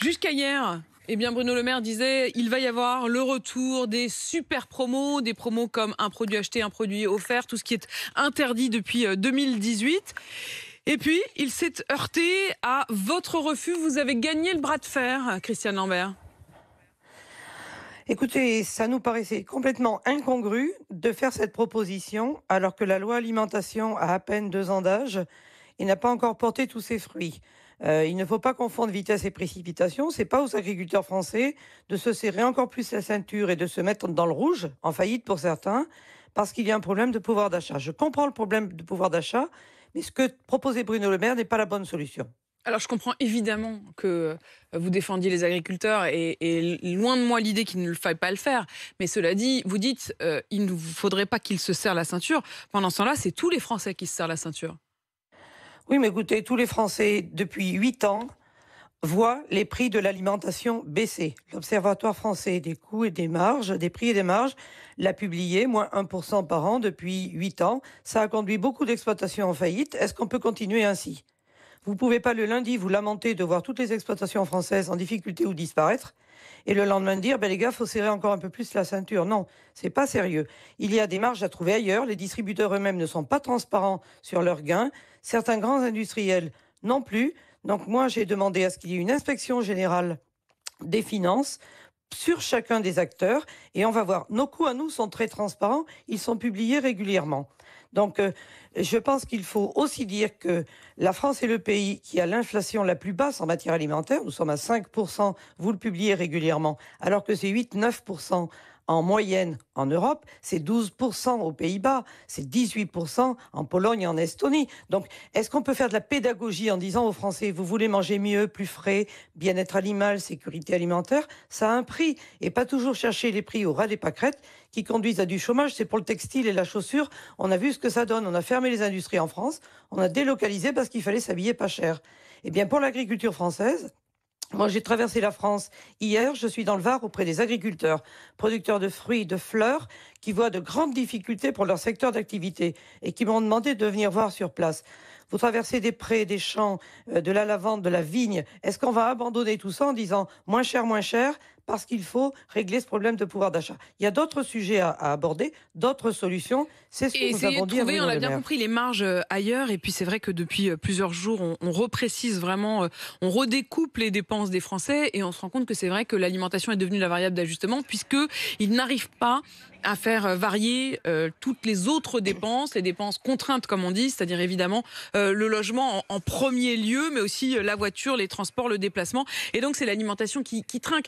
Jusqu'à hier, eh bien Bruno Le Maire disait il va y avoir le retour des super promos, des promos comme un produit acheté, un produit offert, tout ce qui est interdit depuis 2018. Et puis, il s'est heurté à votre refus. Vous avez gagné le bras de fer, Christiane Lambert. Écoutez, ça nous paraissait complètement incongru de faire cette proposition alors que la loi alimentation a à peine 2 ans d'âge et n'a pas encore porté tous ses fruits. Il ne faut pas confondre vitesse et précipitation. C'est pas aux agriculteurs français de se serrer encore plus la ceinture et de se mettre dans le rouge, en faillite pour certains, parce qu'il y a un problème de pouvoir d'achat. Je comprends le problème de pouvoir d'achat, mais ce que proposait Bruno Le Maire n'est pas la bonne solution. Alors, je comprends évidemment que vous défendiez les agriculteurs et loin de moi l'idée qu'il ne faille pas le faire. Mais cela dit, vous dites il ne vous faudrait pas qu'ils se serrent la ceinture. Pendant ce temps-là, c'est tous les Français qui se serrent la ceinture. Oui, mais écoutez, tous les Français, depuis 8 ans, voit les prix de l'alimentation baisser. L'Observatoire français des coûts et des marges, des prix et des marges, l'a publié, moins 1% par an depuis 8 ans. Ça a conduit beaucoup d'exploitations en faillite. Est-ce qu'on peut continuer ainsi? Vous ne pouvez pas le lundi vous lamenter de voir toutes les exploitations françaises en difficulté ou disparaître, et le lendemain dire, ben les gars, faut serrer encore un peu plus la ceinture. Non, c'est pas sérieux. Il y a des marges à trouver ailleurs. Les distributeurs eux-mêmes ne sont pas transparents sur leurs gains. Certains grands industriels non plus. Donc moi, j'ai demandé à ce qu'il y ait une inspection générale des finances sur chacun des acteurs et on va voir. Nos coûts à nous sont très transparents, ils sont publiés régulièrement. Donc je pense qu'il faut aussi dire que la France est le pays qui a l'inflation la plus basse en matière alimentaire. Nous sommes à 5%, vous le publiez régulièrement, alors que c'est 8-9% en moyenne en Europe, c'est 12% aux Pays-Bas, c'est 18% en Pologne et en Estonie. Donc, est-ce qu'on peut faire de la pédagogie en disant aux Français, vous voulez manger mieux, plus frais, bien-être animal, sécurité alimentaire? Ça a un prix. Et pas toujours chercher les prix au ras des pâquerettes qui conduisent à du chômage. C'est pour le textile et la chaussure. On a vu ce que ça donne. On a fermé les industries en France. On a délocalisé parce qu'il fallait s'habiller pas cher. Eh bien, pour l'agriculture française, moi, j'ai traversé la France hier. Je suis dans le Var auprès des agriculteurs, producteurs de fruits, de fleurs, qui voient de grandes difficultés pour leur secteur d'activité et qui m'ont demandé de venir voir sur place. Vous traversez des prés, des champs, de la lavande, de la vigne. Est-ce qu'on va abandonner tout ça en disant moins cher, parce qu'il faut régler ce problème de pouvoir d'achat? Il y a d'autres sujets à aborder, d'autres solutions. C'est ce Et que nous essayer de avons dit à trouver, on Bruno l'a Le bien Maire. compris, les marges ailleurs. Et puis c'est vrai que depuis plusieurs jours, on reprécise vraiment, on redécoupe les dépenses des Français et on se rend compte que c'est vrai que l'alimentation est devenue la variable d'ajustement puisqu'ils n'arrivent pas à faire varier toutes les autres dépenses, les dépenses contraintes comme on dit, c'est-à-dire évidemment le logement en premier lieu, mais aussi la voiture, les transports, le déplacement. Et donc c'est l'alimentation qui trinque.